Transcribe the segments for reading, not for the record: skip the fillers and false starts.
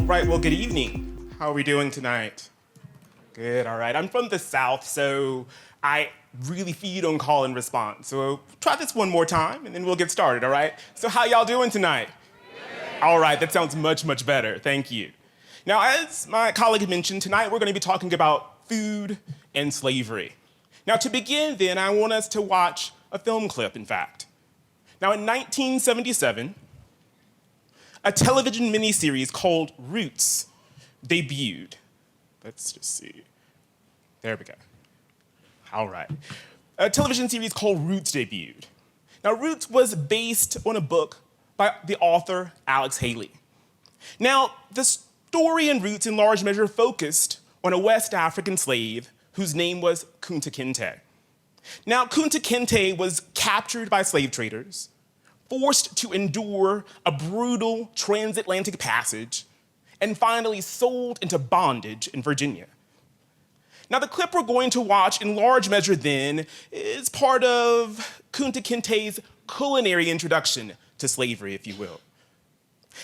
right, well, good evening. How are we doing tonight? Good, all right. I'm from the South, so I really feed on call and response. So try this one more time, and then we'll get started, all right? So how y'all doing tonight? All right, that sounds much, much better. Thank you. Now, as my colleague had mentioned, tonight we're going to be talking about food and slavery. Now, to begin then, I want us to watch a film clip, in fact. Now, in 1977, a television miniseries called Roots debuted. Let's just see. There we go. All right. A television series called Roots debuted. Now, Roots was based on a book by the author Alex Haley. Now, the story in Roots in large measure focused on a West African slave whose name was Kunta Kinte. Now, Kunta Kinte was captured by slave traders, forced to endure a brutal transatlantic passage, and finally sold into bondage in Virginia. Now, the clip we're going to watch in large measure then is part of Kunta Kinte's culinary introduction to slavery, if you will.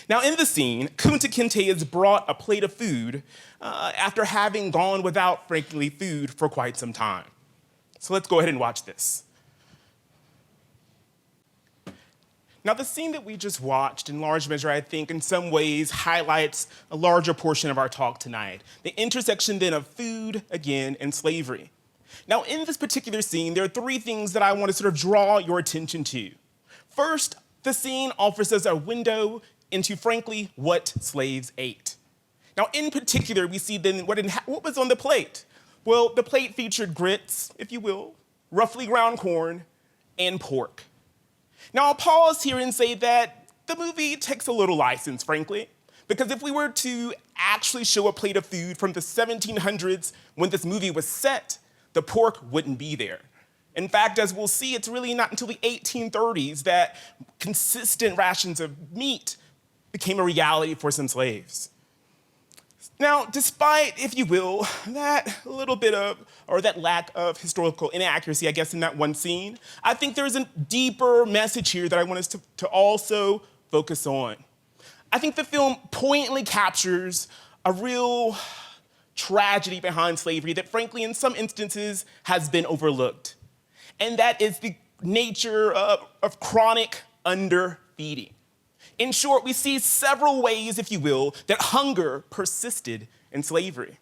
Now, in the scene, Kunta Kinte is brought a plate of food after having gone without, frankly, food for quite some time. So let's go ahead and watch this. Now, the scene that we just watched, in large measure, I think, in some ways highlights a larger portion of our talk tonight, the intersection then of food, again, and slavery. Now, in this particular scene, there are three things that I want to sort of draw your attention to. First, the scene offers us a window into, frankly, what slaves ate. Now, in particular, we see then what was on the plate. Well, the plate featured grits, if you will, roughly ground corn, and pork. Now, I'll pause here and say that the movie takes a little license, frankly, because if we were to actually show a plate of food from the 1700s when this movie was set, the pork wouldn't be there. In fact, as we'll see, it's really not until the 1830s that consistent rations of meat became a reality for some slaves. Now, despite, if you will, that little bit of, or that lack of historical inaccuracy, I guess, in that one scene, I think there's a deeper message here that I want us to also focus on. I think the film poignantly captures a real tragedy behind slavery that, frankly, in some instances has been overlooked. And that is the nature of chronic underfeeding. In short, we see several ways, if you will, that hunger persisted in slavery.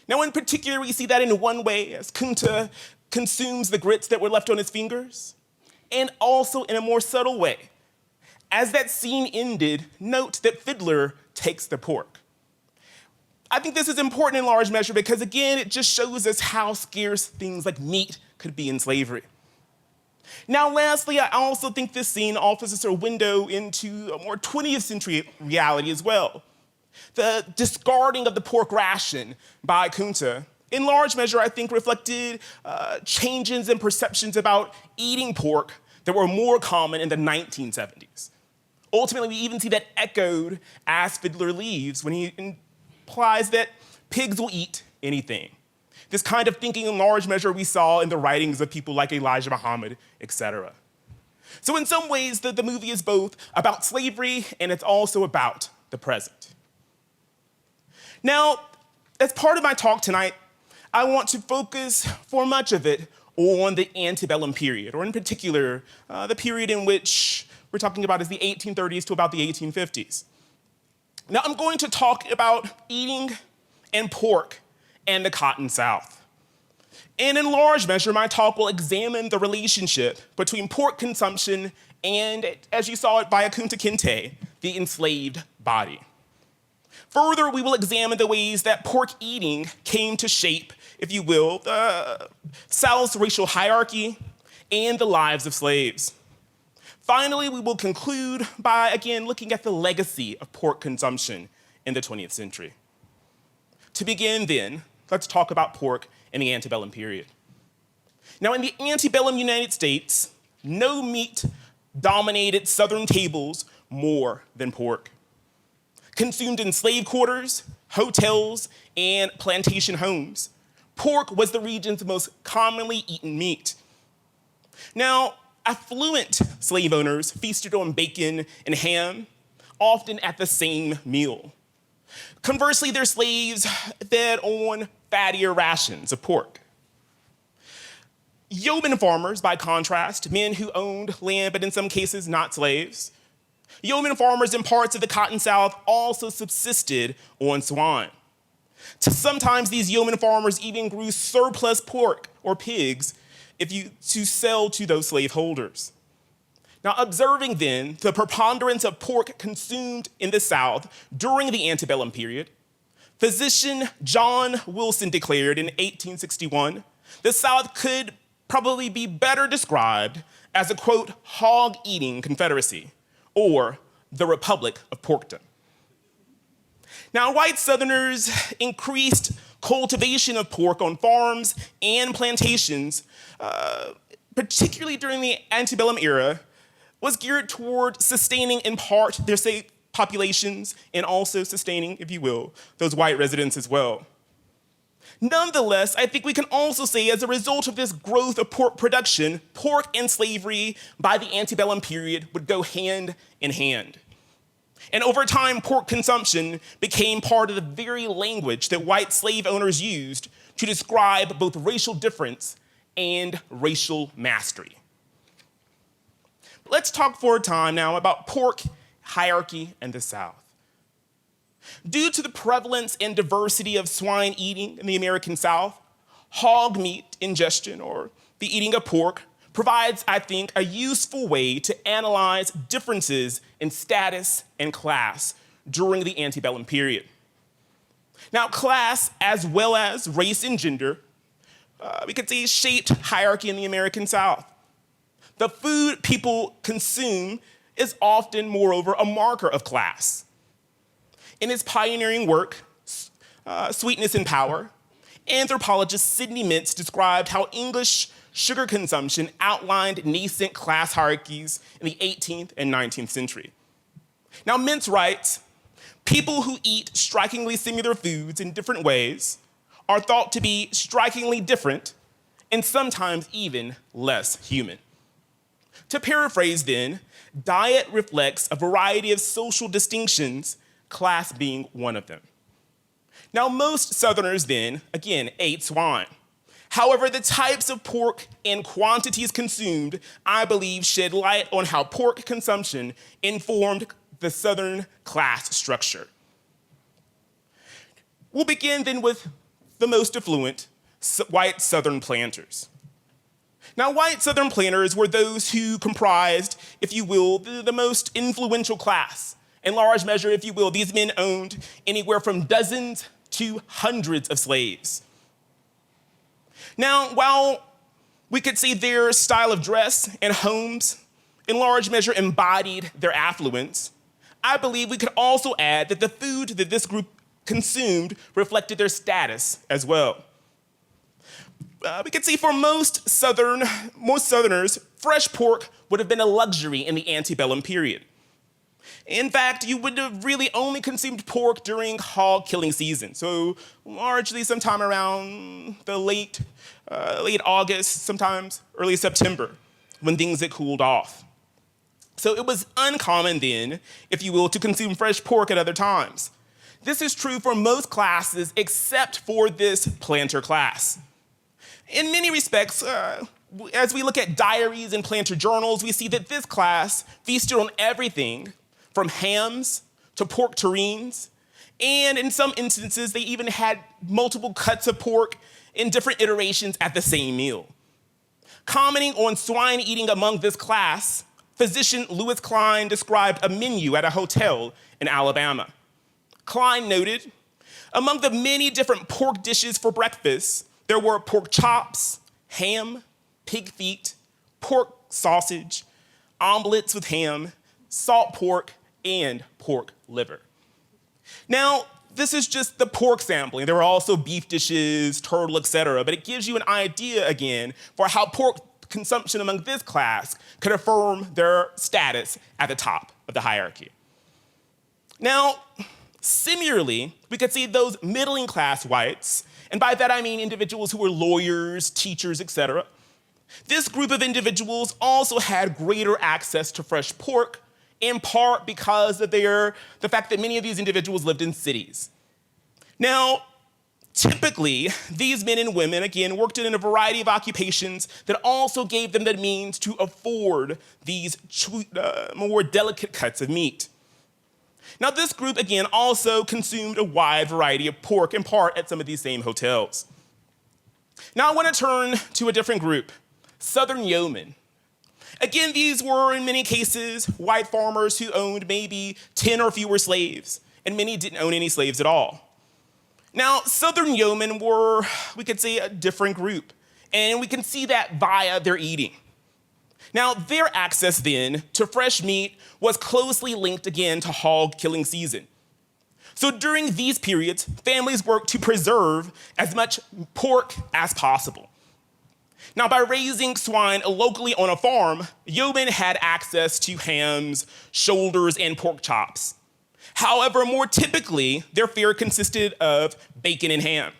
Now, in particular, we see that in one way as Kunta consumes the grits that were left on his fingers, and also in a more subtle way. As that scene ended, note that Fiddler takes the pork. I think this is important in large measure because, again, it just shows us how scarce things like meat could be in slavery. Now, lastly, I also think this scene offers us a window into a more 20th century reality as well. The discarding of the pork ration by Kunta, in large measure, I think reflected changes in perceptions about eating pork that were more common in the 1970s. Ultimately, we even see that echoed as Fiddler leaves when he implies that pigs will eat anything. This kind of thinking in large measure we saw in the writings of people like Elijah Muhammad, etc. So in some ways, the movie is both about slavery and it's also about the present. Now, as part of my talk tonight, I want to focus for much of it on the antebellum period, or in particular, the period in which we're talking about is the 1830s to about the 1850s. Now, I'm going to talk about eating and pork and the Cotton South. And in large measure, my talk will examine the relationship between pork consumption and, as you saw it via Kunta Kinte, the enslaved body. Further, we will examine the ways that pork eating came to shape, if you will, the South's racial hierarchy and the lives of slaves. Finally, we will conclude by, again, looking at the legacy of pork consumption in the 20th century. To begin then, let's talk about pork in the antebellum period. Now, in the antebellum United States, no meat dominated Southern tables more than pork. Consumed in slave quarters, hotels, and plantation homes, pork was the region's most commonly eaten meat. Now, affluent slave owners feasted on bacon and ham, often at the same meal. Conversely, their slaves fed on fattier rations of pork. Yeoman farmers, by contrast, men who owned land but in some cases not slaves, yeoman farmers in parts of the Cotton South also subsisted on swine. Sometimes these yeoman farmers even grew surplus pork or pigs to sell to those slaveholders. Now, observing then the preponderance of pork consumed in the South during the antebellum period, physician John Wilson declared in 1861, the South could probably be better described as a, quote, hog-eating confederacy, or the Republic of Porkdom. Now, white Southerners increased cultivation of pork on farms and plantations, particularly during the antebellum era, was geared toward sustaining in part their state populations and also sustaining, if you will, those white residents as well. Nonetheless, I think we can also say as a result of this growth of pork production, pork and slavery by the antebellum period would go hand in hand. And over time, pork consumption became part of the very language that white slave owners used to describe both racial difference and racial mastery. Let's talk for a time now about pork hierarchy in the South. Due to the prevalence and diversity of swine eating in the American South, hog meat ingestion, or the eating of pork, provides, I think, a useful way to analyze differences in status and class during the antebellum period. Now, class, as well as race and gender, we could say shaped hierarchy in the American South. The food people consume is often, moreover, a marker of class. In his pioneering work, Sweetness and Power, anthropologist Sidney Mintz described how English sugar consumption outlined nascent class hierarchies in the 18th and 19th century. Now, Mintz writes, people who eat strikingly similar foods in different ways are thought to be strikingly different and sometimes even less human. To paraphrase then, diet reflects a variety of social distinctions, class being one of them. Now, most Southerners then, again, ate swine. However, the types of pork and quantities consumed, I believe, shed light on how pork consumption informed the Southern class structure. We'll begin then with the most affluent, white Southern planters. Now, white Southern planters were those who comprised, if you will, the most influential class. In large measure, if you will, these men owned anywhere from dozens to hundreds of slaves. Now, while we could see their style of dress and homes in large measure embodied their affluence, I believe we could also add that the food that this group consumed reflected their status as well. We could see for most Southerners, fresh pork would have been a luxury in the antebellum period. In fact, you would have really only consumed pork during hog killing season, so largely sometime around the late August, sometimes early September, when things had cooled off. So it was uncommon then, if you will, to consume fresh pork at other times. This is true for most classes except for this planter class. In many respects, as we look at diaries and planter journals, we see that this class feasted on everything from hams to pork terrines, and in some instances, they even had multiple cuts of pork in different iterations at the same meal. Commenting on swine eating among this class, physician Lewis Klein described a menu at a hotel in Alabama. Klein noted, among the many different pork dishes for breakfast, there were pork chops, ham, pig feet, pork sausage, omelets with ham, salt pork, and pork liver. Now, this is just the pork sampling. There were also beef dishes, turtle, etc., but it gives you an idea, again, for how pork consumption among this class could affirm their status at the top of the hierarchy. Now, similarly, we could see those middling class whites, and by that I mean individuals who were lawyers, teachers, etc. This group of individuals also had greater access to fresh pork in part because of the fact that many of these individuals lived in cities. Now, typically, these men and women, again, worked in a variety of occupations that also gave them the means to afford these more delicate cuts of meat. Now, this group, again, also consumed a wide variety of pork, in part at some of these same hotels. Now, I want to turn to a different group, Southern yeomen. Again, these were, in many cases, white farmers who owned maybe 10 or fewer slaves, and many didn't own any slaves at all. Now, Southern yeomen were, we could say, a different group, and we can see that via their eating. Now, their access then to fresh meat was closely linked again to hog killing season. So during these periods, families worked to preserve as much pork as possible. Now, by raising swine locally on a farm, yeomen had access to hams, shoulders, and pork chops. However, more typically, their fare consisted of bacon and ham.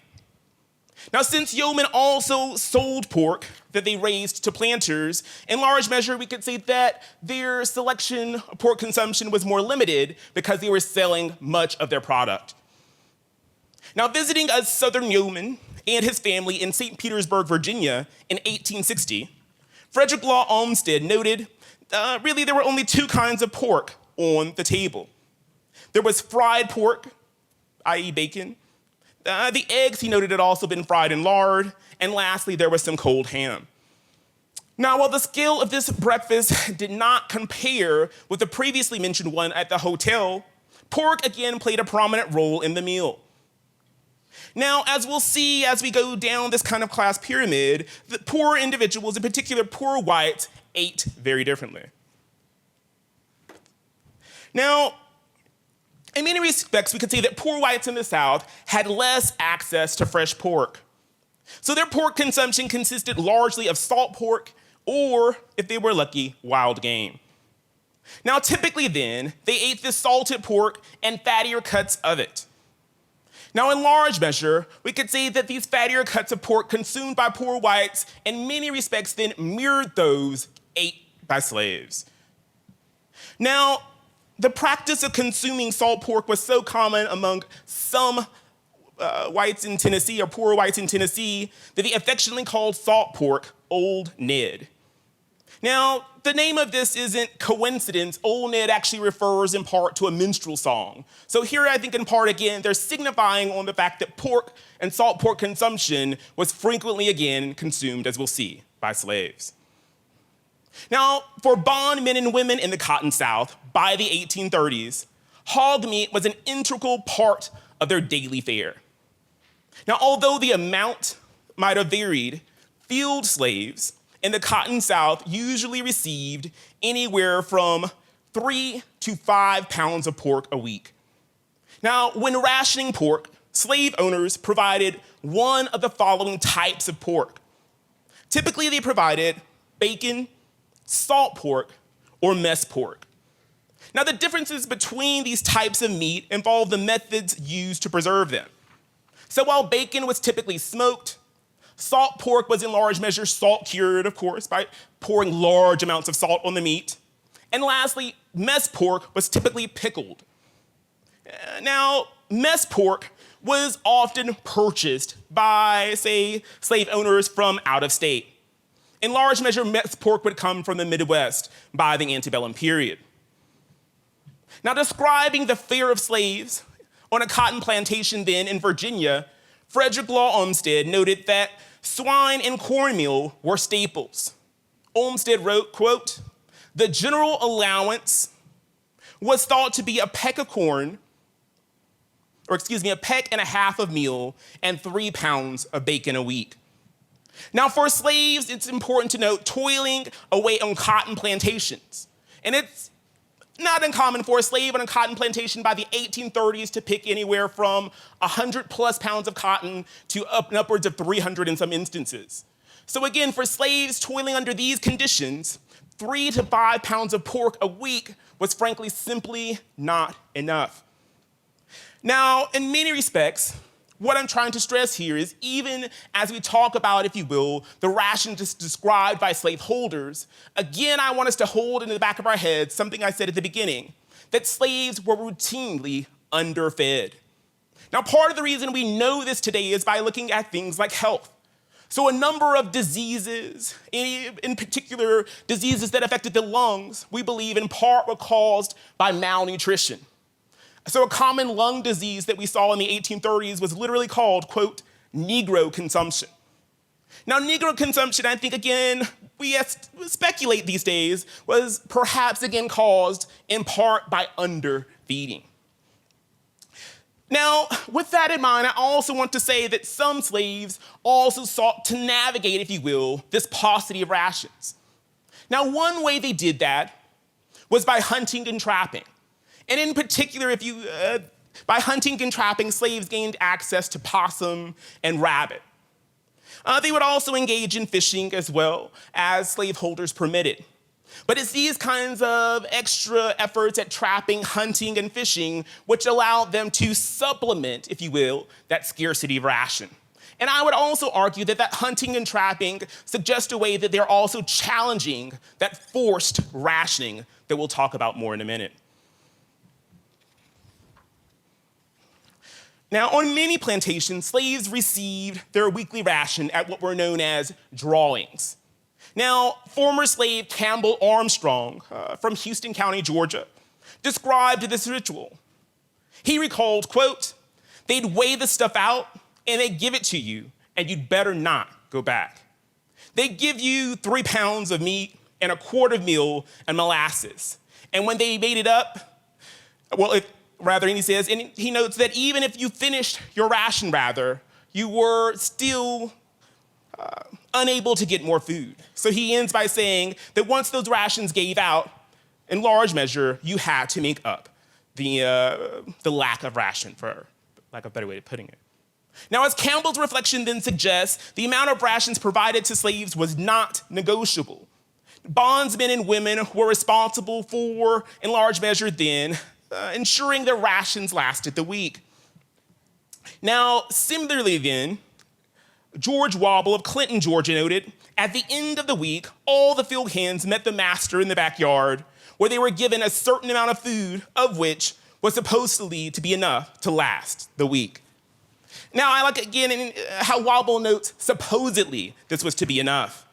Now, since yeomen also sold pork that they raised to planters, in large measure, we could say that their selection of pork consumption was more limited because they were selling much of their product. Now, visiting a Southern yeoman and his family in St. Petersburg, Virginia in 1860, Frederick Law Olmsted noted, really there were only two kinds of pork on the table. There was fried pork, i.e. bacon. The eggs, he noted, had also been fried in lard. And lastly, there was some cold ham. Now, while the scale of this breakfast did not compare with the previously mentioned one at the hotel, pork again played a prominent role in the meal. Now, as we'll see as we go down this kind of class pyramid, the poor individuals, in particular poor whites, ate very differently. Now, in many respects, we could say that poor whites in the South had less access to fresh pork. So their pork consumption consisted largely of salt pork or, if they were lucky, wild game. Now, typically then, they ate this salted pork and fattier cuts of it. Now, in large measure, we could say that these fattier cuts of pork consumed by poor whites in many respects then mirrored those ate by slaves. Now, the practice of consuming salt pork was so common among some whites in Tennessee, or poor whites in Tennessee, that they affectionately called salt pork Old Ned. Now, the name of this isn't coincidence. Old Ned actually refers in part to a minstrel song. So here, I think in part, again, they're signifying on the fact that pork and salt pork consumption was frequently, again, consumed, as we'll see, by slaves. Now, for bondmen and women in the Cotton South, by the 1830s, hog meat was an integral part of their daily fare. Now, although the amount might have varied, field slaves in the Cotton South usually received anywhere from 3 to 5 pounds of pork a week. Now, when rationing pork, slave owners provided one of the following types of pork. Typically, they provided bacon, salt pork, or mess pork. Now, the differences between these types of meat involve the methods used to preserve them. So while bacon was typically smoked, salt pork was in large measure salt cured, of course, by pouring large amounts of salt on the meat. And lastly, mess pork was typically pickled. Now, mess pork was often purchased by, say, slave owners from out of state. In large measure, mess pork would come from the Midwest by the antebellum period. Now, describing the fare of slaves on a cotton plantation then in Virginia, Frederick Law Olmsted noted that swine and cornmeal were staples. Olmsted wrote, quote, "The general allowance was thought to be a peck of corn, a peck and a half of meal and 3 pounds of bacon a week." Now, for slaves, it's important to note toiling away on cotton plantations. And it's not uncommon for a slave on a cotton plantation by the 1830s to pick anywhere from 100 plus pounds of cotton to upwards of 300 in some instances. So again, for slaves toiling under these conditions, 3 to 5 pounds of pork a week was frankly simply not enough. Now, in many respects, What I'm trying to stress here is even as we talk about, if you will, the rations described by slaveholders, again, I want us to hold in the back of our heads something I said at the beginning, that slaves were routinely underfed. Now, part of the reason we know this today is by looking at things like health. So a number of diseases, in particular diseases that affected the lungs, we believe in part were caused by malnutrition. So a common lung disease that we saw in the 1830s was literally called, quote, Negro consumption. Now, Negro consumption, I think, again, we speculate these days, was perhaps, again, caused in part by underfeeding. Now, with that in mind, I also want to say that some slaves also sought to navigate, if you will, this paucity of rations. Now, one way they did that was by hunting and trapping. And in particular, by hunting and trapping, slaves gained access to possum and rabbit. They would also engage in fishing as well, as slaveholders permitted. But it's these kinds of extra efforts at trapping, hunting, and fishing which allowed them to supplement, if you will, that scarcity of ration. And I would also argue that hunting and trapping suggests a way that they're also challenging that forced rationing that we'll talk about more in a minute. Now, on many plantations, slaves received their weekly ration at what were known as drawings. Now, former slave Campbell Armstrong from Houston County, Georgia, described this ritual. He recalled, quote, they'd weigh the stuff out and they'd give it to you, and you'd better not go back. They'd give you 3 pounds of meat and a quart of meal and molasses. And when they made it up, he says, and he notes that even if you finished your ration, you were still unable to get more food. So he ends by saying that once those rations gave out, in large measure, you had to make up the lack of ration, for lack of a better way of putting it. Now, as Campbell's reflection then suggests, the amount of rations provided to slaves was not negotiable. Bondsmen and women were responsible for, in large measure then, ensuring their rations lasted the week. Now, similarly then, George Wobble of Clinton, Georgia noted, at the end of the week, all the field hands met the master in the backyard where they were given a certain amount of food, of which was supposedly to be enough to last the week. Now, I like, again, how Wobble notes, supposedly this was to be enough.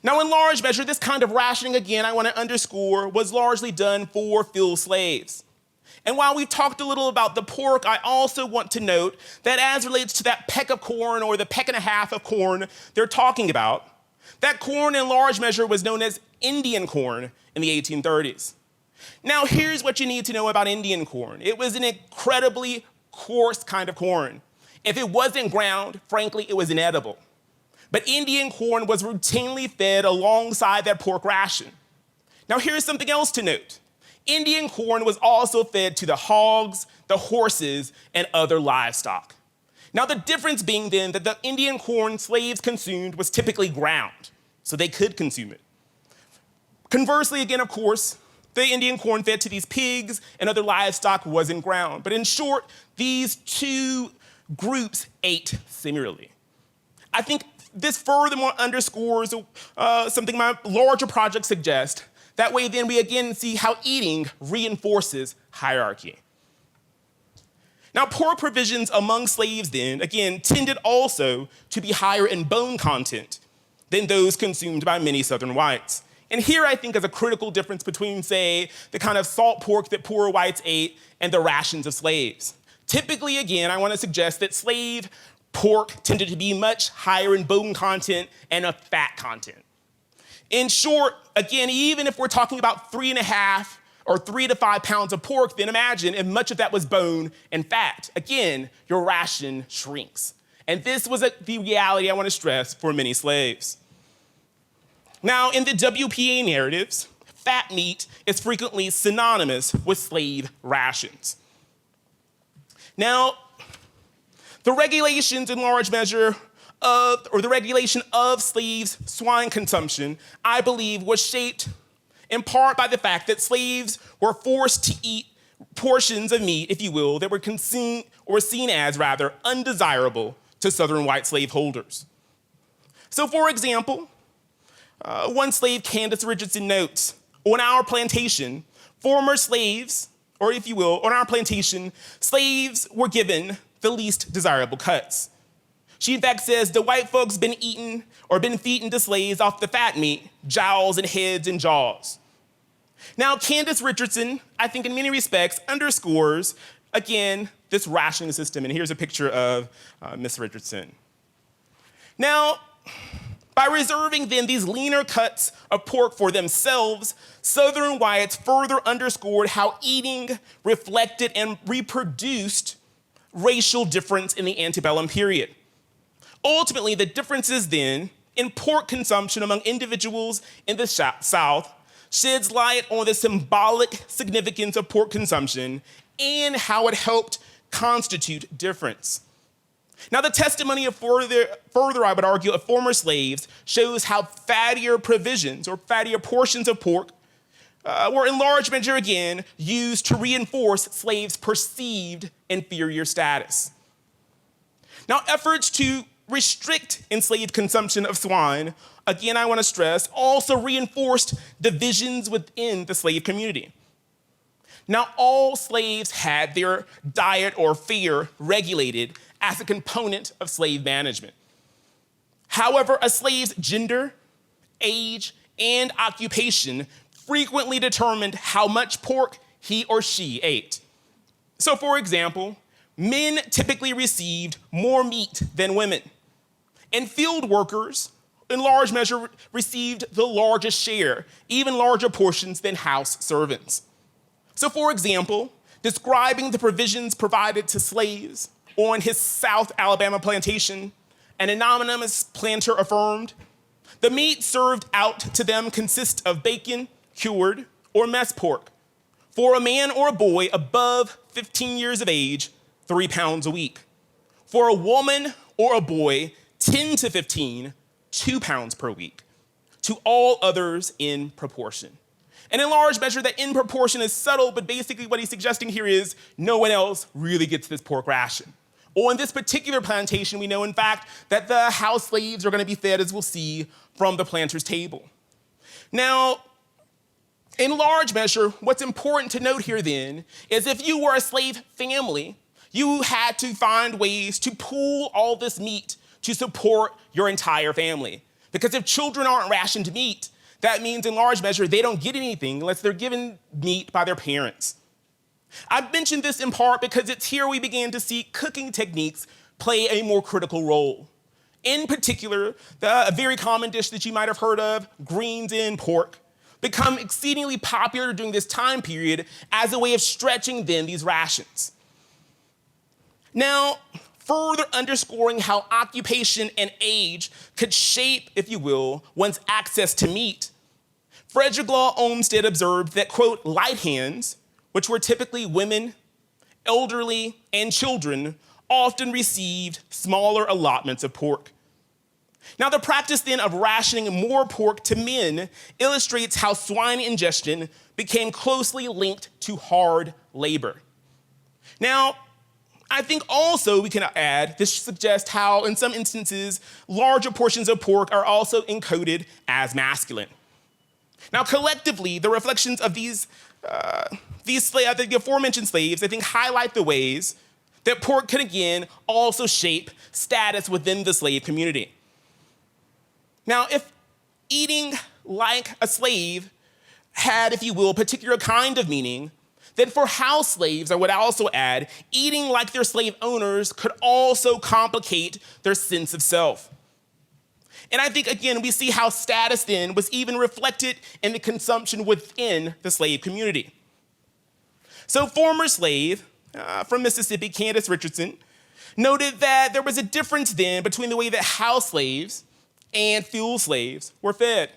Now, in large measure, this kind of rationing, again, I want to underscore, was largely done for field slaves. And while we've talked a little about the pork, I also want to note that as relates to that peck of corn or the peck and a half of corn they're talking about, that corn in large measure was known as Indian corn in the 1830s. Now, here's what you need to know about Indian corn. It was an incredibly coarse kind of corn. If it wasn't ground, frankly, it was inedible. But Indian corn was routinely fed alongside that pork ration. Now, here's something else to note. Indian corn was also fed to the hogs, the horses, and other livestock. Now, the difference being then that the Indian corn slaves consumed was typically ground, so they could consume it. Conversely, again, of course, the Indian corn fed to these pigs and other livestock wasn't ground. But in short, these two groups ate similarly. I think this furthermore underscores something my larger project suggests. That way, then, we again see how eating reinforces hierarchy. Now, pork provisions among slaves then, again, tended also to be higher in bone content than those consumed by many Southern whites. And here, I think, is a critical difference between, say, the kind of salt pork that poor whites ate and the rations of slaves. Typically, again, I want to suggest that slave pork tended to be much higher in bone content and of fat content. In short, again, even if we're talking about 3.5 or 3 to 5 pounds of pork, then imagine if much of that was bone and fat. Again, your ration shrinks. And this was the reality I want to stress for many slaves. Now, in the WPA narratives, fat meat is frequently synonymous with slave rations. Now, the regulations in large measure the regulation of slaves' swine consumption, I believe, was shaped in part by the fact that slaves were forced to eat portions of meat, if you will, that were consumed or seen as rather undesirable to Southern white slaveholders. So for example, one slave, Candace Richardson, notes, on our plantation, former slaves, or if you will, on our plantation, slaves were given the least desirable cuts. She in fact says the white folks been feeding the slaves off the fat meat, jowls and heads and jaws. Now, Candace Richardson, I think in many respects, underscores, again, this rationing system. And here's a picture of Miss Richardson. Now, by reserving then these leaner cuts of pork for themselves, Southern whites further underscored how eating reflected and reproduced racial difference in the antebellum period. Ultimately, the differences then in pork consumption among individuals in the South sheds light on the symbolic significance of pork consumption and how it helped constitute difference. Now, the testimony of further, I would argue, of former slaves shows how fattier provisions or fattier portions of pork were in large measure, again, used to reinforce slaves' perceived inferior status. Now, efforts to restrict enslaved consumption of swine, again, I want to stress, also reinforced divisions within the slave community. Now, all slaves had their diet or fare regulated as a component of slave management. However, a slave's gender, age, and occupation frequently determined how much pork he or she ate. So, for example, men typically received more meat than women, and field workers, in large measure, received the largest share, even larger portions than house servants. So, for example, describing the provisions provided to slaves on his South Alabama plantation, an anonymous planter affirmed, the meat served out to them consists of bacon, cured, or mess pork. For a man or a boy above 15 years of age, 3 pounds a week. For a woman or a boy, 10 to 15, 2 pounds per week. To all others in proportion. And in large measure, that in proportion is subtle, but basically what he's suggesting here is no one else really gets this pork ration. On this particular plantation, we know, in fact, that the house slaves are going to be fed, as we'll see, from the planter's table. Now, in large measure, what's important to note here then is if you were a slave family, you had to find ways to pool all this meat to support your entire family. Because if children aren't rationed meat, that means in large measure they don't get anything unless they're given meat by their parents. I've mentioned this in part because it's here we began to see cooking techniques play a more critical role. In particular, a very common dish that you might have heard of, greens in pork, become exceedingly popular during this time period as a way of stretching then these rations. Now, further underscoring how occupation and age could shape, if you will, one's access to meat, Frederick Law Olmsted observed that, quote, light hands, which were typically women, elderly, and children, often received smaller allotments of pork. Now, the practice then of rationing more pork to men illustrates how swine ingestion became closely linked to hard labor. Now, I think also we can add, this suggests how, in some instances, larger portions of pork are also encoded as masculine. Now, collectively, the reflections of the aforementioned slaves, I think, highlight the ways that pork could, again, also shape status within the slave community. Now, if eating like a slave had, if you will, a particular kind of meaning, then for house slaves, I would also add, eating like their slave owners could also complicate their sense of self. And I think, again, we see how status then was even reflected in the consumption within the slave community. So former slave from Mississippi, Candace Richardson, noted that there was a difference then between the way that house slaves and field slaves were fed.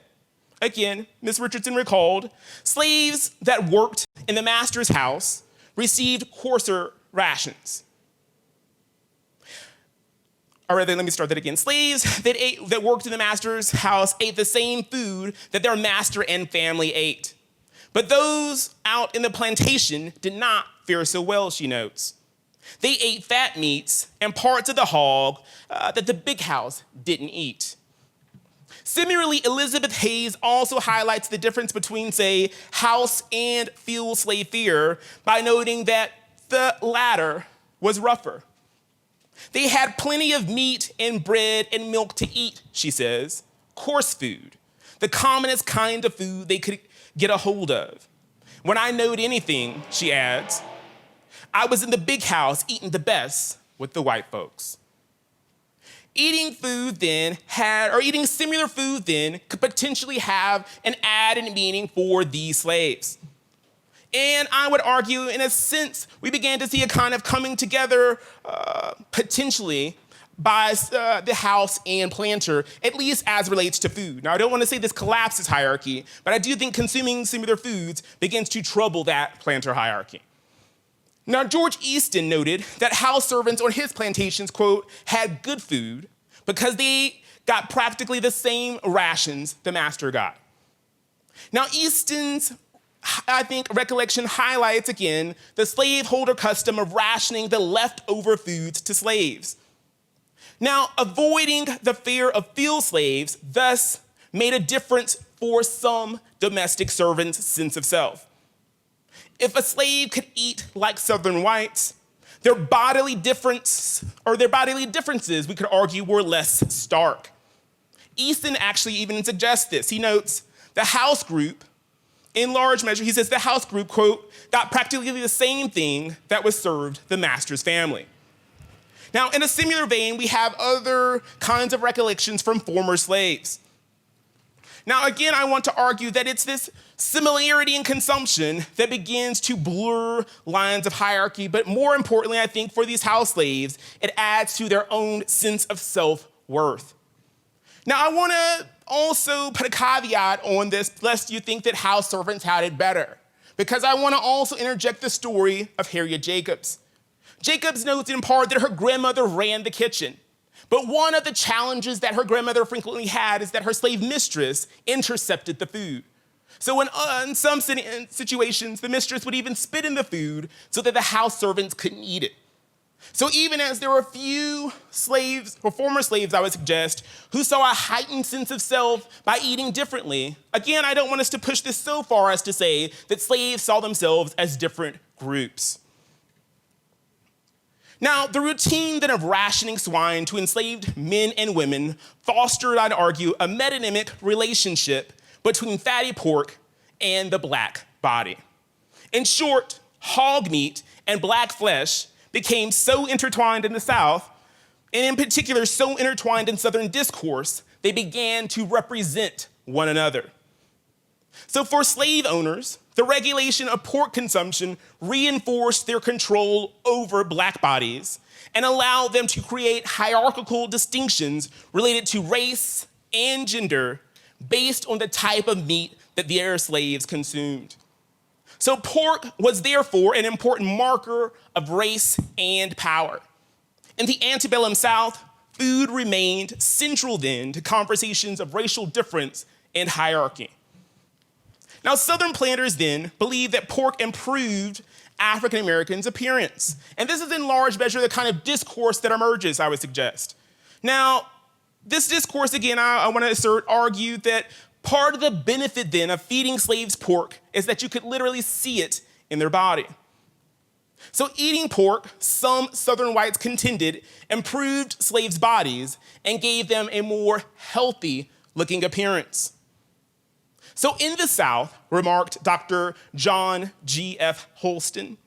Again, Ms. Richardson recalled, slaves that worked in the master's house received coarser rations. Or rather, let me start that again. Slaves that worked in the master's house ate the same food that their master and family ate. But those out in the plantation did not fare so well, she notes. They ate fat meats and parts of the hog that the big house didn't eat. Similarly, Elizabeth Hayes also highlights the difference between, say, house and field slave fare by noting that the latter was rougher. They had plenty of meat and bread and milk to eat, she says, coarse food, the commonest kind of food they could get a hold of. When I knowed anything, she adds, I was in the big house eating the best with the white folks. Eating similar food then could potentially have an added meaning for these slaves. And I would argue, in a sense, we began to see a kind of coming together, potentially, by the house and planter, at least as relates to food. Now, I don't want to say this collapses hierarchy, but I do think consuming similar foods begins to trouble that planter hierarchy. Now, George Easton noted that house servants on his plantations, quote, had good food because they got practically the same rations the master got. Now, Easton's, I think, recollection highlights again the slaveholder custom of rationing the leftover foods to slaves. Now, avoiding the fare of field slaves thus made a difference for some domestic servants' sense of self. If a slave could eat like Southern whites, their bodily differences, we could argue, were less stark. Easton actually even suggests this. He notes the house group, in large measure, he says the house group, quote, got practically the same thing that was served the master's family. Now, in a similar vein, we have other kinds of recollections from former slaves. Now, again, I want to argue that it's this similarity in consumption that begins to blur lines of hierarchy, but more importantly, I think, for these house slaves, it adds to their own sense of self-worth. Now, I want to also put a caveat on this, lest you think that house servants had it better, because I want to also interject the story of Harriet Jacobs. Jacobs notes in part that her grandmother ran the kitchen. But one of the challenges that her grandmother frequently had is that her slave mistress intercepted the food. So in some situations, the mistress would even spit in the food so that the house servants couldn't eat it. So even as there were a few slaves, or former slaves, I would suggest, who saw a heightened sense of self by eating differently, again, I don't want us to push this so far as to say that slaves saw themselves as different groups. Now, the routine then of rationing swine to enslaved men and women fostered, I'd argue, a metonymic relationship between fatty pork and the black body. In short, hog meat and black flesh became so intertwined in the South, and in particular so intertwined in Southern discourse, they began to represent one another. So for slave owners, the regulation of pork consumption reinforced their control over black bodies and allowed them to create hierarchical distinctions related to race and gender based on the type of meat that their slaves consumed. So pork was therefore an important marker of race and power. In the antebellum South, food remained central then to conversations of racial difference and hierarchy. Now, Southern planters then believed that pork improved African Americans' appearance. And this is in large measure the kind of discourse that emerges, I would suggest. Now, this discourse, again, I want to assert, argued that part of the benefit then of feeding slaves pork is that you could literally see it in their body. So eating pork, some Southern whites contended, improved slaves' bodies and gave them a more healthy looking appearance. So in the South, remarked Dr. John G.F. Holston,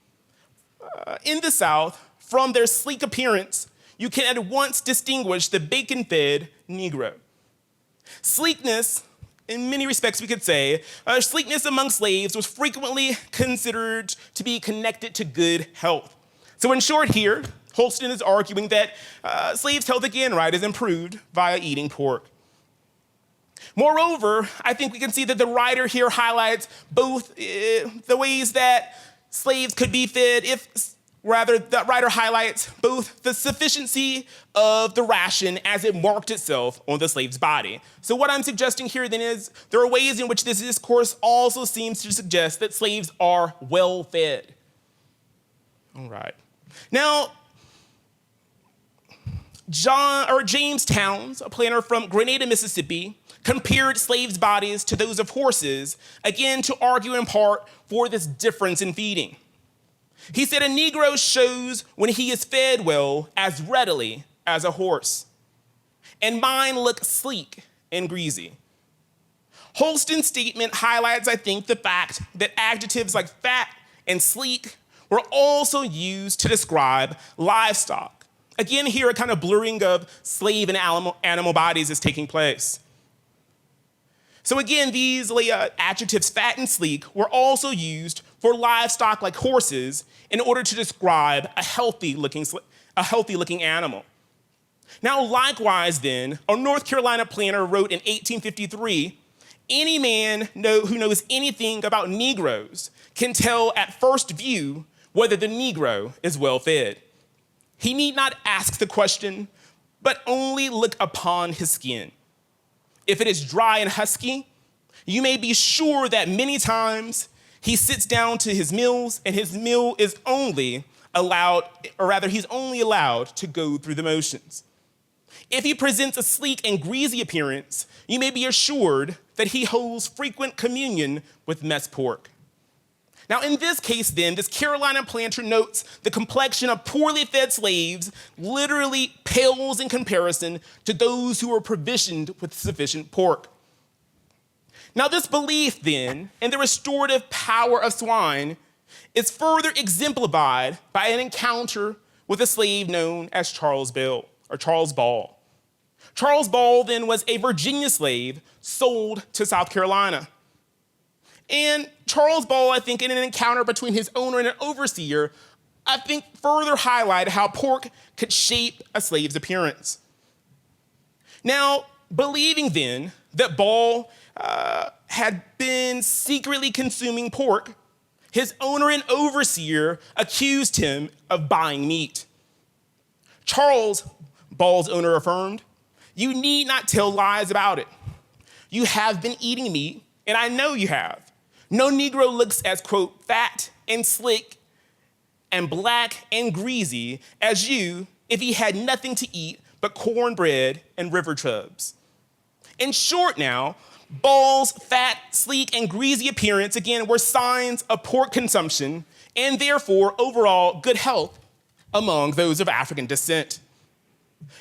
in the South, from their sleek appearance, you can at once distinguish the bacon-fed Negro. Sleekness, in many respects we could say, sleekness among slaves was frequently considered to be connected to good health. So in short here, Holston is arguing that slaves' health again, right, is improved via eating pork. Moreover, I think we can see that the writer here highlights both the ways that slaves could be fed if Rather, the writer highlights both the sufficiency of the ration as it marked itself on the slave's body. So what I'm suggesting here then is there are ways in which this discourse also seems to suggest that slaves are well fed. All right. Now, James Towns, a planter from Grenada, Mississippi, compared slaves' bodies to those of horses, again to argue in part for this difference in feeding. He said a Negro shows when he is fed well as readily as a horse, and mine look sleek and greasy. Holston's statement highlights, I think, the fact that adjectives like fat and sleek were also used to describe livestock. Again, here a kind of blurring of slave and animal bodies is taking place. So again, these adjectives, fat and sleek, were also used for livestock like horses in order to describe a healthy-looking animal. Now, likewise then, a North Carolina planter wrote in 1853, any man who knows anything about Negroes can tell at first view whether the Negro is well fed. He need not ask the question, but only look upon his skin. If it is dry and husky, you may be sure that many times he sits down to his meals and his meal is only allowed, or rather he's only allowed to go through the motions. If he presents a sleek and greasy appearance, you may be assured that he holds frequent communion with mess pork. Now, in this case, then, this Carolina planter notes the complexion of poorly fed slaves literally pales in comparison to those who were provisioned with sufficient pork. Now, this belief, then, in the restorative power of swine is further exemplified by an encounter with a slave known as Charles Ball. Charles Ball, then, was a Virginia slave sold to South Carolina. And Charles Ball, I think, in an encounter between his owner and an overseer, I think further highlighted how pork could shape a slave's appearance. Now, believing then that Ball had been secretly consuming pork, his owner and overseer accused him of buying meat. Charles, Ball's owner affirmed, "You need not tell lies about it. You have been eating meat, and I know you have. No Negro looks as, quote, fat and slick and black and greasy as you if he had nothing to eat but cornbread and river chubs." In short now, Ball's fat, sleek, and greasy appearance, again, were signs of pork consumption and therefore overall good health among those of African descent.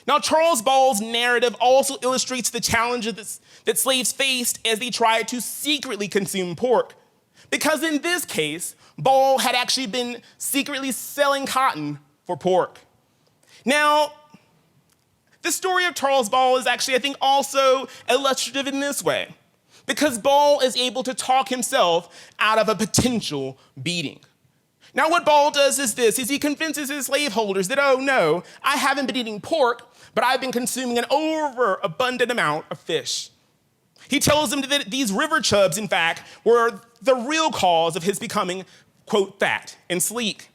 Now, Charles Ball's narrative also illustrates the challenges that slaves faced as they tried to secretly consume pork, because in this case, Ball had actually been secretly selling cotton for pork. Now, the story of Charles Ball is actually, I think, also illustrative in this way, because Ball is able to talk himself out of a potential beating. Now, what Ball does is this, is he convinces his slaveholders that, oh no, I haven't been eating pork, but I've been consuming an overabundant amount of fish. He tells them that these river chubs, in fact, were the real cause of his becoming, quote, fat and sleek.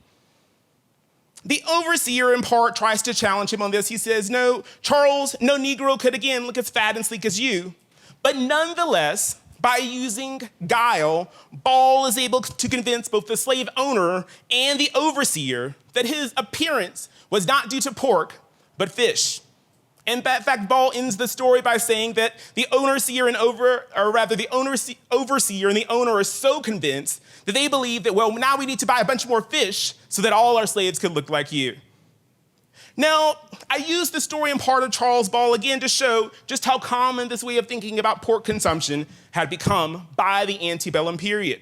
The overseer, in part, tries to challenge him on this. He says, no, Charles, no Negro could, again, look as fat and sleek as you. But nonetheless, by using guile, Ball is able to convince both the slave owner and the overseer that his appearance was not due to pork, but fish. And in fact, Ball ends the story by saying that the overseer and the owner are so convinced that they believe that, well, now we need to buy a bunch more fish so that all our slaves could look like you. Now, I use the story in part of Charles Ball again to show just how common this way of thinking about pork consumption had become by the antebellum period.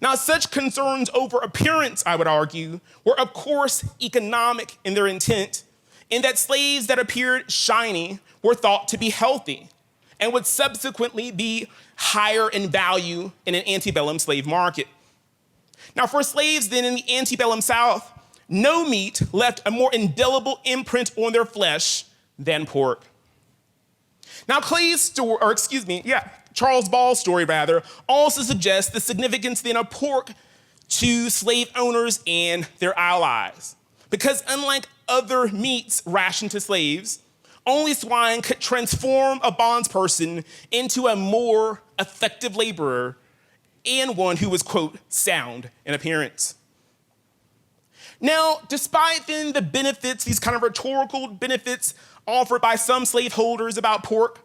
Now, such concerns over appearance, I would argue, were of course economic in their intent, in that slaves that appeared shiny were thought to be healthy and would subsequently be higher in value in an antebellum slave market. Now, for slaves then in the antebellum South, no meat left a more indelible imprint on their flesh than pork. Now, Charles Ball's story, also suggests the significance then of pork to slave owners and their allies. Because unlike other meats rationed to slaves, only swine could transform a bondsperson into a more effective laborer and one who was, quote, sound in appearance. Now, despite then the benefits, these kind of rhetorical benefits offered by some slaveholders about pork,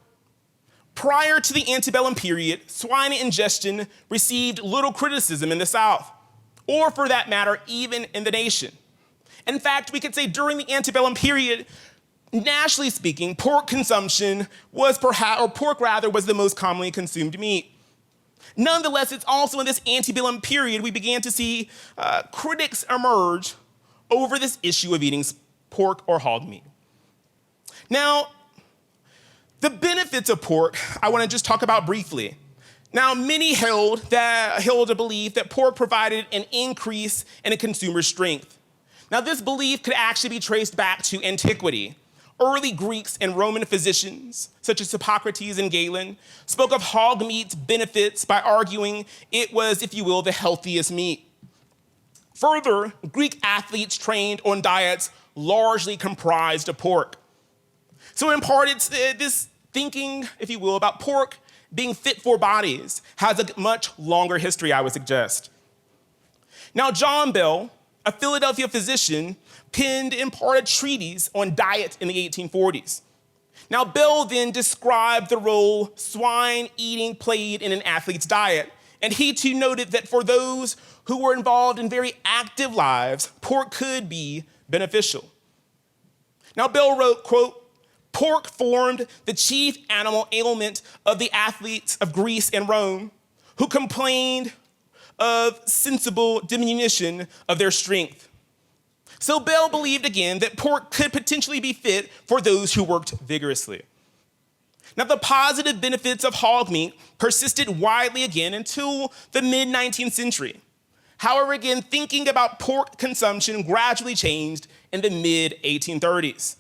prior to the antebellum period, swine ingestion received little criticism in the South, or for that matter, even in the nation. In fact, we could say during the antebellum period, nationally speaking, pork consumption was pork was the most commonly consumed meat. Nonetheless, it's also in this antebellum period we began to see critics emerge over this issue of eating pork or hog meat. Now, the benefits of pork, I want to just talk about briefly. Now, many held a belief that pork provided an increase in a consumer's strength. Now, this belief could actually be traced back to antiquity. Early Greeks and Roman physicians, such as Hippocrates and Galen, spoke of hog meat's benefits by arguing it was, if you will, the healthiest meat. Further, Greek athletes trained on diets largely comprised of pork. So in part, it's this thinking, if you will, about pork being fit for bodies has a much longer history, I would suggest. Now, John Bell, a Philadelphia physician, penned in part a treatise on diet in the 1840s. Now, Bell then described the role swine eating played in an athlete's diet, and he too noted that for those who were involved in very active lives, pork could be beneficial. Now, Bell wrote, quote, "Pork formed the chief animal ailment of the athletes of Greece and Rome, who complained of sensible diminution of their strength." So Bell believed again that pork could potentially be fit for those who worked vigorously. Now, the positive benefits of hog meat persisted widely again until the mid-19th century. However, again, thinking about pork consumption gradually changed in the mid-1830s.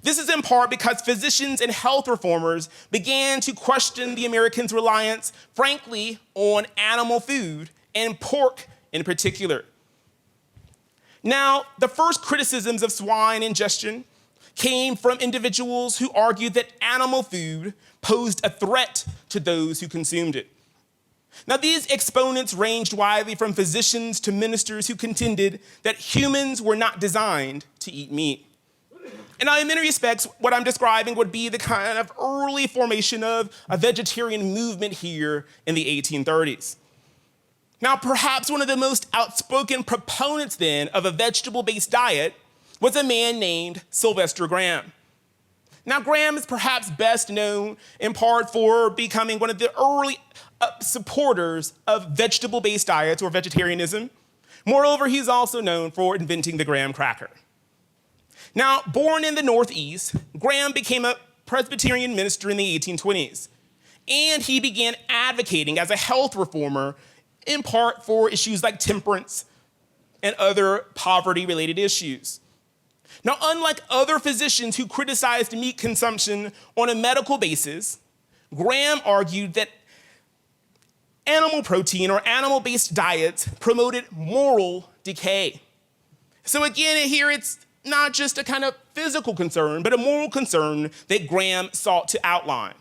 This is in part because physicians and health reformers began to question the Americans' reliance, frankly, on animal food, and pork in particular. Now, the first criticisms of swine ingestion came from individuals who argued that animal food posed a threat to those who consumed it. Now, these exponents ranged widely from physicians to ministers who contended that humans were not designed to eat meat. And in many respects, what I'm describing would be the kind of early formation of a vegetarian movement here in the 1830s. Now, perhaps one of the most outspoken proponents then of a vegetable-based diet was a man named Sylvester Graham. Now, Graham is perhaps best known in part for becoming one of the early supporters of vegetable-based diets or vegetarianism. Moreover, he's also known for inventing the graham cracker. Now, born in the Northeast, Graham became a Presbyterian minister in the 1820s, and he began advocating as a health reformer in part for issues like temperance and other poverty-related issues. Now, unlike other physicians who criticized meat consumption on a medical basis, Graham argued that animal protein or animal-based diets promoted moral decay. So again, here it's not just a kind of physical concern, but a moral concern that Graham sought to outline.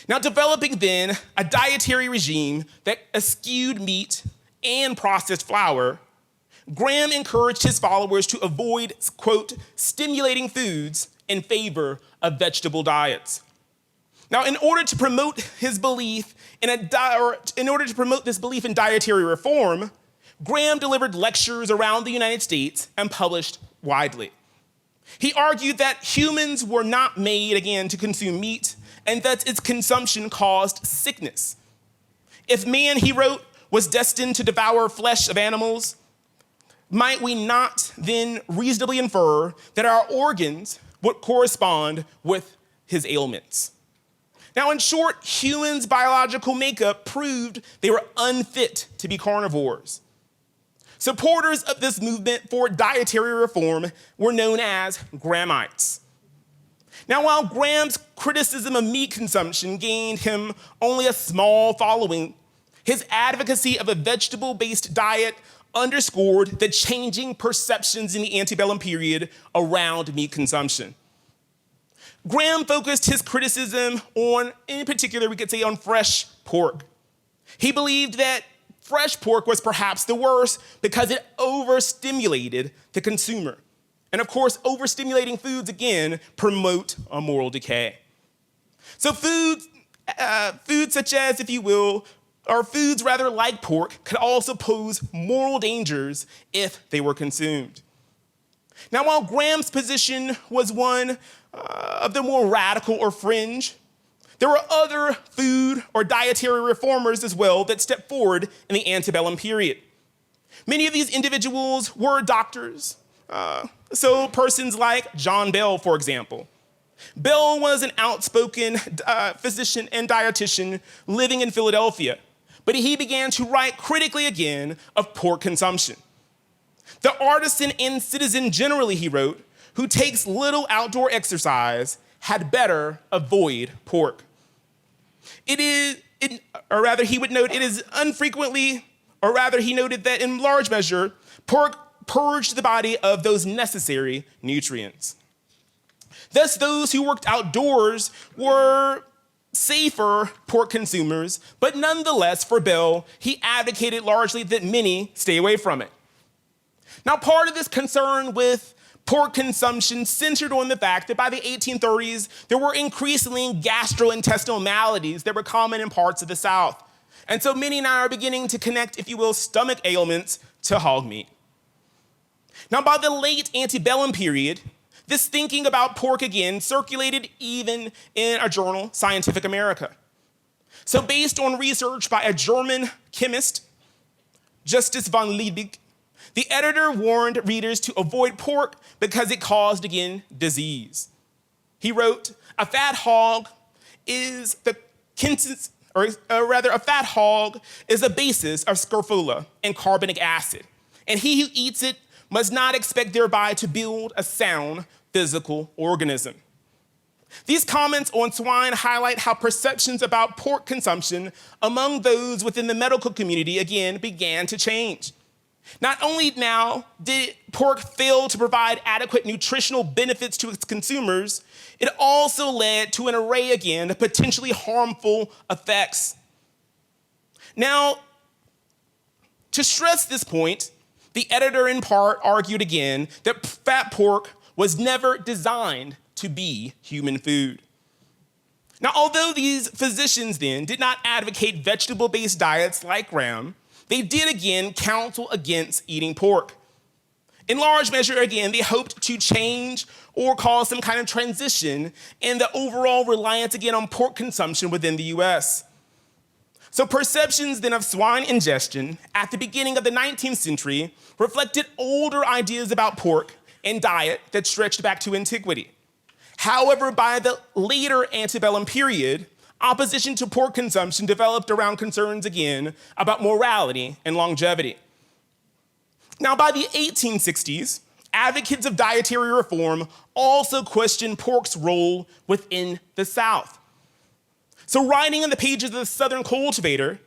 Now, developing then a dietary regime that eschewed meat and processed flour, Graham encouraged his followers to avoid, quote, stimulating foods in favor of vegetable diets. Now, in order to promote this belief in dietary reform, Graham delivered lectures around the United States and published widely. He argued that humans were not made, again, to consume meat, and that its consumption caused sickness. If man, he wrote, was destined to devour flesh of animals, might we not then reasonably infer that our organs would correspond with his ailments? Now, in short, humans' biological makeup proved they were unfit to be carnivores. Supporters of this movement for dietary reform were known as Grahamites. Now, while Graham's criticism of meat consumption gained him only a small following, His advocacy of a vegetable-based diet underscored the changing perceptions in the antebellum period around meat consumption. Graham focused his criticism on, in particular, we could say, on fresh pork. He believed that fresh pork was perhaps the worst because it overstimulated the consumer. And of course, overstimulating foods, again, promote a moral decay. So foods such as, if you will, or foods rather like pork, could also pose moral dangers if they were consumed. Now, while Graham's position was one of the more radical or fringe, there were other food or dietary reformers as well that stepped forward in the antebellum period. Many of these individuals were doctors, so persons like John Bell, for example. Bell was an outspoken physician and dietitian living in Philadelphia, but he began to write critically again of pork consumption. The artisan and citizen generally, he wrote, who takes little outdoor exercise had better avoid pork. He would note, it is unfrequently, or rather he noted that in large measure, pork purged the body of those necessary nutrients. Thus, those who worked outdoors were safer pork consumers, but nonetheless, for Bell, he advocated largely that many stay away from it. Now, part of this concern with pork consumption centered on the fact that by the 1830s, there were increasingly gastrointestinal maladies that were common in parts of the South. And so many now are beginning to connect, if you will, stomach ailments to hog meat. Now, by the late antebellum period, this thinking about pork again circulated even in a journal, Scientific America. So based on research by a German chemist, Justus von Liebig, the editor warned readers to avoid pork because it caused, again, disease. He wrote, a fat hog is a basis of scrofula and carbonic acid, and he who eats it must not expect thereby to build a sound physical organism. These comments on swine highlight how perceptions about pork consumption among those within the medical community, again, began to change. Not only now did pork fail to provide adequate nutritional benefits to its consumers, it also led to an array, again, of potentially harmful effects. Now, to stress this point, the editor in part argued again that fat pork was never designed to be human food. Now, although these physicians then did not advocate vegetable-based diets like Graham, they did again counsel against eating pork. In large measure, again, they hoped to change or cause some kind of transition in the overall reliance, again, on pork consumption within the US. So perceptions then of swine ingestion at the beginning of the 19th century reflected older ideas about pork and diet that stretched back to antiquity. However, by the later antebellum period, opposition to pork consumption developed around concerns, again, about morality and longevity. Now, by the 1860s, advocates of dietary reform also questioned pork's role within the South. So writing in the pages of the Southern Cultivator,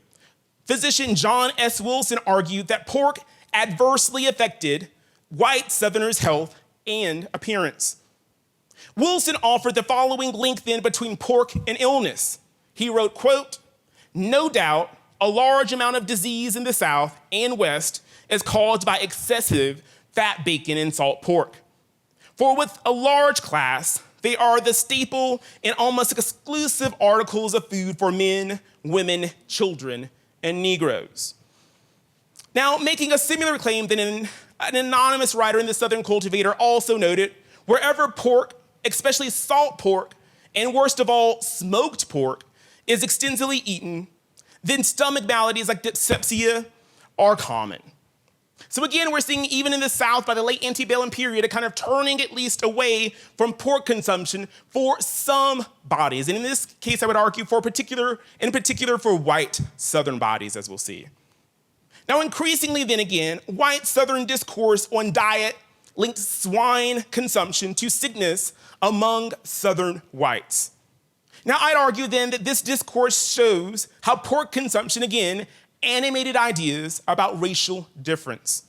physician John S. Wilson argued that pork adversely affected white Southerners' health and appearance. Wilson offered the following link then between pork and illness. He wrote, quote, no doubt a large amount of disease in the South and West is caused by excessive fat bacon and salt pork. For with a large class, they are the staple and almost exclusive articles of food for men, women, children, and Negroes. Now, making a similar claim than an anonymous writer in the Southern Cultivator also noted, wherever pork, especially salt pork, and worst of all, smoked pork, is extensively eaten, then stomach maladies like dyspepsia are common. So again, we're seeing even in the South by the late antebellum period, a kind of turning at least away from pork consumption for some bodies. And in this case, I would argue in particular for white Southern bodies, as we'll see. Now, increasingly then again, white Southern discourse on diet linked swine consumption to sickness among Southern whites. Now, I'd argue then that this discourse shows how pork consumption, again, animated ideas about racial difference.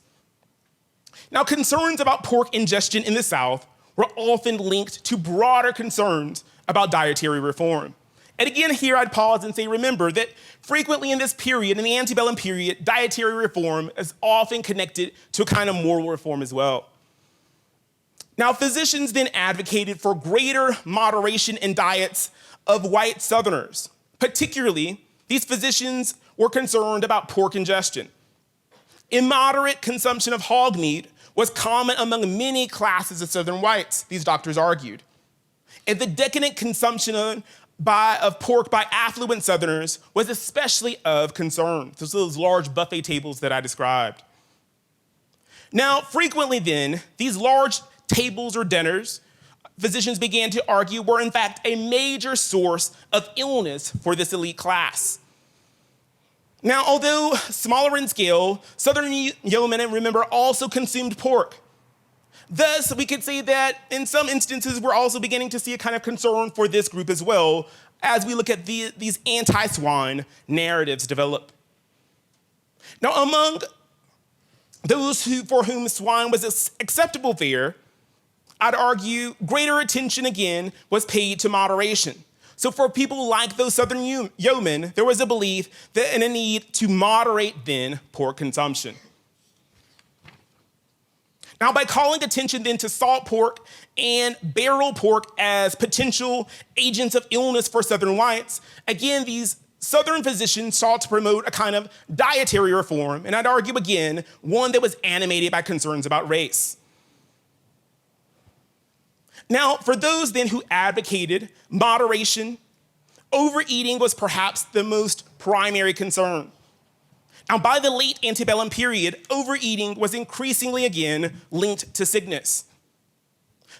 Now, concerns about pork ingestion in the South were often linked to broader concerns about dietary reform. And again, here I'd pause and say, remember that frequently in this period, in the antebellum period, dietary reform is often connected to a kind of moral reform as well. Now, physicians then advocated for greater moderation in diets of white Southerners. Particularly, these physicians were concerned about pork ingestion. Immoderate consumption of hog meat was common among many classes of Southern whites, these doctors argued. And the decadent consumption of pork by affluent Southerners was especially of concern. Those large buffet tables that I described. Now, frequently then, these large tables or dinners, physicians began to argue, were in fact a major source of illness for this elite class. Now, although smaller in scale, Southern yeomen, remember, also consumed pork. Thus, we could say that in some instances, we're also beginning to see a kind of concern for this group as well, as we look at these anti-swine narratives develop. Now, among those for whom swine was acceptable fare, I'd argue greater attention again was paid to moderation. So for people like those Southern yeomen, there was a belief that in a need to moderate then pork consumption. Now, by calling attention then to salt pork and barrel pork as potential agents of illness for Southern whites, again, these Southern physicians sought to promote a kind of dietary reform, and I'd argue again, one that was animated by concerns about race. Now, for those then who advocated moderation, overeating was perhaps the most primary concern. Now, by the late antebellum period, overeating was increasingly again linked to sickness.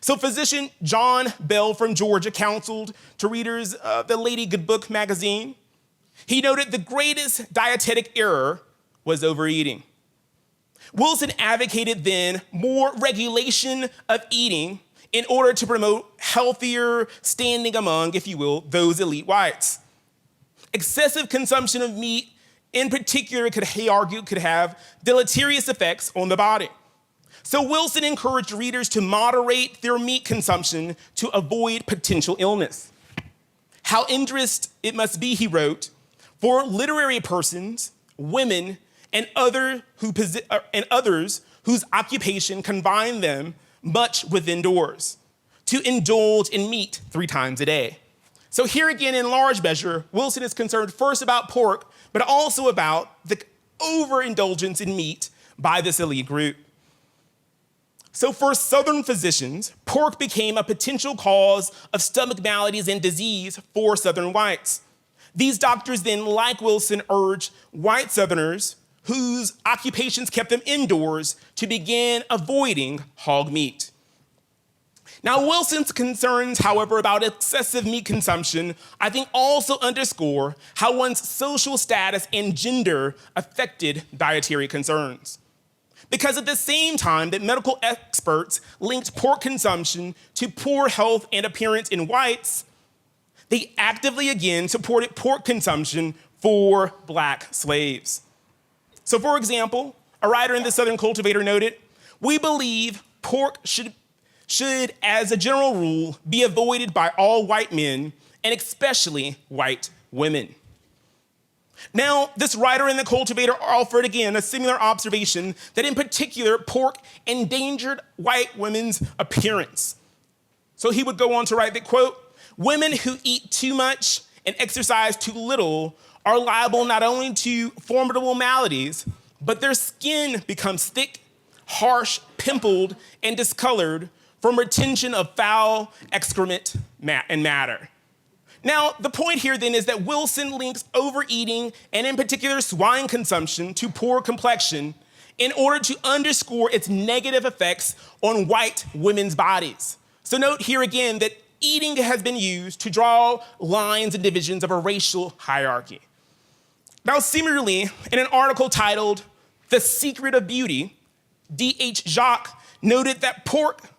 So physician John Bell from Georgia counseled to readers of the Lady Good Book magazine. He noted the greatest dietetic error was overeating. Wilson advocated then more regulation of eating in order to promote healthier standing among, if you will, those elite whites. Excessive consumption of meat in particular, he argued, could have deleterious effects on the body. So Wilson encouraged readers to moderate their meat consumption to avoid potential illness. How injurious it must be, he wrote, for literary persons, women, and others whose occupation confined them much within doors, to indulge in meat 3 times a day. So here again, in large measure, Wilson is concerned first about pork, but also about the overindulgence in meat by this elite group. So for Southern physicians, pork became a potential cause of stomach maladies and disease for Southern whites. These doctors then, like Wilson, urged white Southerners whose occupations kept them indoors to begin avoiding hog meat. Now, Wilson's concerns, however, about excessive meat consumption, I think also underscore how one's social status and gender affected dietary concerns. Because at the same time that medical experts linked pork consumption to poor health and appearance in whites, they actively again supported pork consumption for black slaves. So for example, a writer in the Southern Cultivator noted, "We believe pork should, as a general rule, be avoided by all white men, and especially white women." Now, this writer in the Cultivator offered again a similar observation that in particular, pork endangered white women's appearance. So he would go on to write that, quote, "Women who eat too much and exercise too little are liable not only to formidable maladies, but their skin becomes thick, harsh, pimpled, and discolored from retention of foul excrement and matter." Now, the point here then is that Wilson links overeating, and in particular swine consumption, to poor complexion in order to underscore its negative effects on white women's bodies. So note here again that eating has been used to draw lines and divisions of a racial hierarchy. Now, similarly, in an article titled "The Secret of Beauty," D.H. Jacques noted that pork,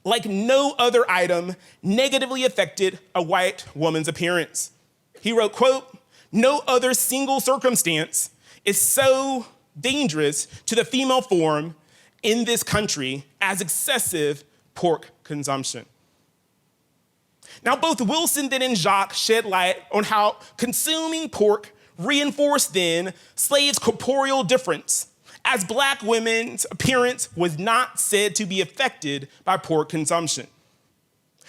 like no other item, negatively affected a white woman's appearance. He wrote, quote, "No other single circumstance is so dangerous to the female form in this country as excessive pork consumption. Now, both Wilson then and Jacques shed light on how consuming pork reinforced then slaves' corporeal difference, as Black women's appearance was not said to be affected by pork consumption.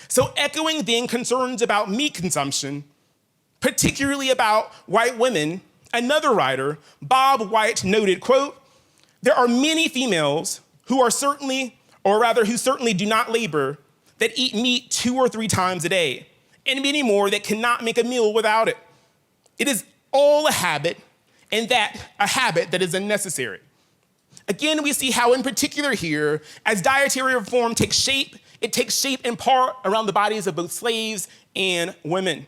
So echoing then concerns about meat consumption, particularly about white women, another writer, Bob White, noted, quote, "There are many females who certainly do not labor that eat meat 2 or 3 times a day, and many more that cannot make a meal without it. It is all a habit, and that a habit that is unnecessary." Again, we see how in particular here, as dietary reform takes shape, it takes shape in part around the bodies of both slaves and women.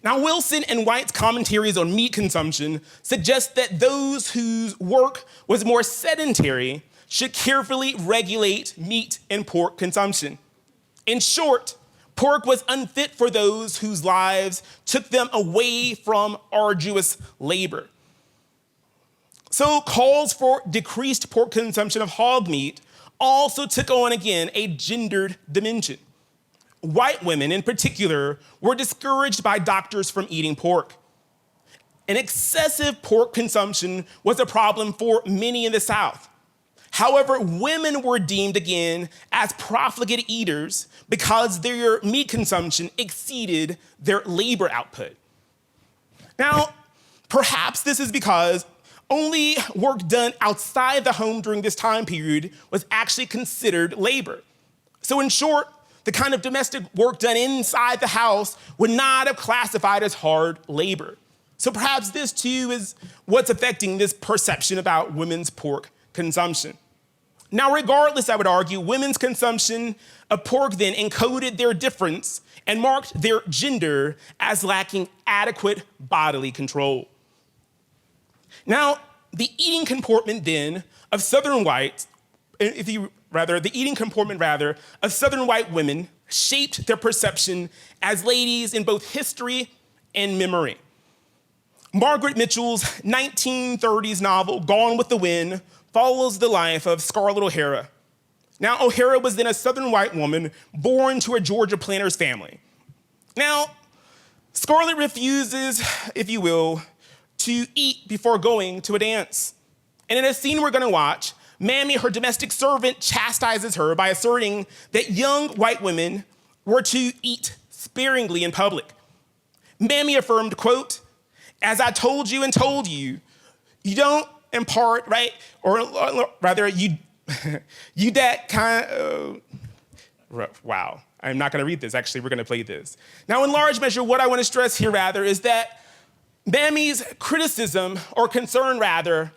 Now, Wilson and White's commentaries on meat consumption suggest that those whose work was more sedentary should carefully regulate meat and pork consumption. In short, pork was unfit for those whose lives took them away from arduous labor. So calls for decreased pork consumption of hog meat also took on again a gendered dimension. White women in particular were discouraged by doctors from eating pork. And excessive pork consumption was a problem for many in the South. However, women were deemed again as profligate eaters because their meat consumption exceeded their labor output. Now, perhaps this is because only work done outside the home during this time period was actually considered labor. So in short, the kind of domestic work done inside the house would not have classified as hard labor. So perhaps this too is what's affecting this perception about women's pork consumption. Now, regardless, I would argue, women's consumption of pork then encoded their difference and marked their gender as lacking adequate bodily control. Now, the eating comportment then of Southern whites, the eating comportment of Southern white women shaped their perception as ladies in both history and memory. Margaret Mitchell's 1930s novel, Gone with the Wind, follows the life of Scarlett O'Hara. Now, O'Hara was then a Southern white woman born to a Georgia planter's family. Now, Scarlett refuses, if you will, to eat before going to a dance. And in a scene we're gonna watch, Mammy, her domestic servant, chastises her by asserting that young white women were to eat sparingly in public. Mammy affirmed, quote, "As I told you and told you, you don't impart, right? Or rather, you that kind of, wow. I'm not gonna read this, actually, we're gonna play this. Now, in large measure, what I wanna stress here, is that Mammy's criticism, or concern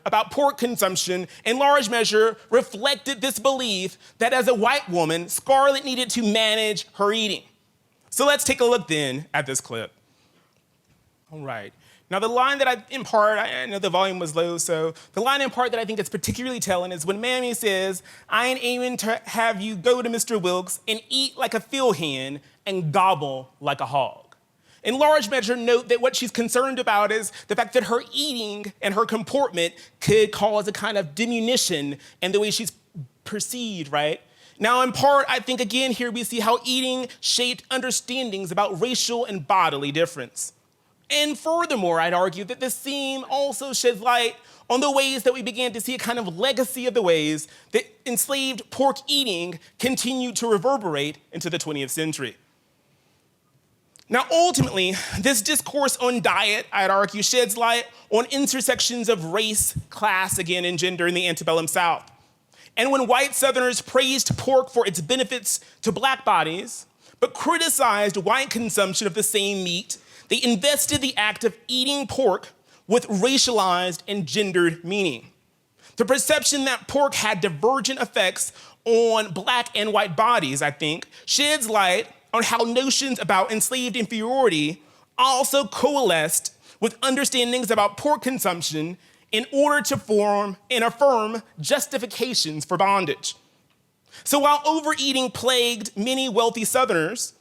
about pork consumption in large measure reflected this belief that as a white woman, Scarlett needed to manage her eating. So let's take a look then at this clip. All right. Now, the line that I know the volume was low, so the line in part that I think is particularly telling is when Mammy says, "I ain't aiming to have you go to Mr. Wilkes and eat like a field hand and gobble like a hog." In large measure, note that what she's concerned about is the fact that her eating and her comportment could cause a kind of diminution in the way she's perceived, right? Now, in part, I think, again, here we see how eating shaped understandings about racial and bodily difference. And furthermore, I'd argue that this theme also sheds light on the ways that we began to see a kind of legacy of the ways that enslaved pork eating continued to reverberate into the 20th century. Now, ultimately, this discourse on diet, I'd argue, sheds light on intersections of race, class, again, and gender in the antebellum South. And when white Southerners praised pork for its benefits to Black bodies, but criticized white consumption of the same meat, they invested the act of eating pork with racialized and gendered meaning. The perception that pork had divergent effects on Black and white bodies, I think, sheds light on how notions about enslaved inferiority also coalesced with understandings about pork consumption in order to form and affirm justifications for bondage. So while overeating plagued many wealthy Southerners,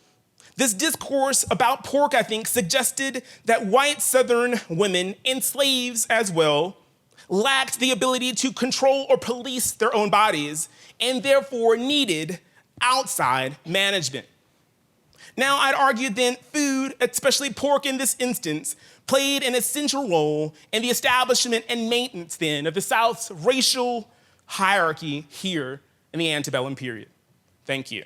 This discourse about pork, I think, suggested that white Southern women, and slaves as well, lacked the ability to control or police their own bodies and therefore needed outside management. Now, I'd argue then food, especially pork in this instance, played an essential role in the establishment and maintenance then of the South's racial hierarchy here in the antebellum period. Thank you.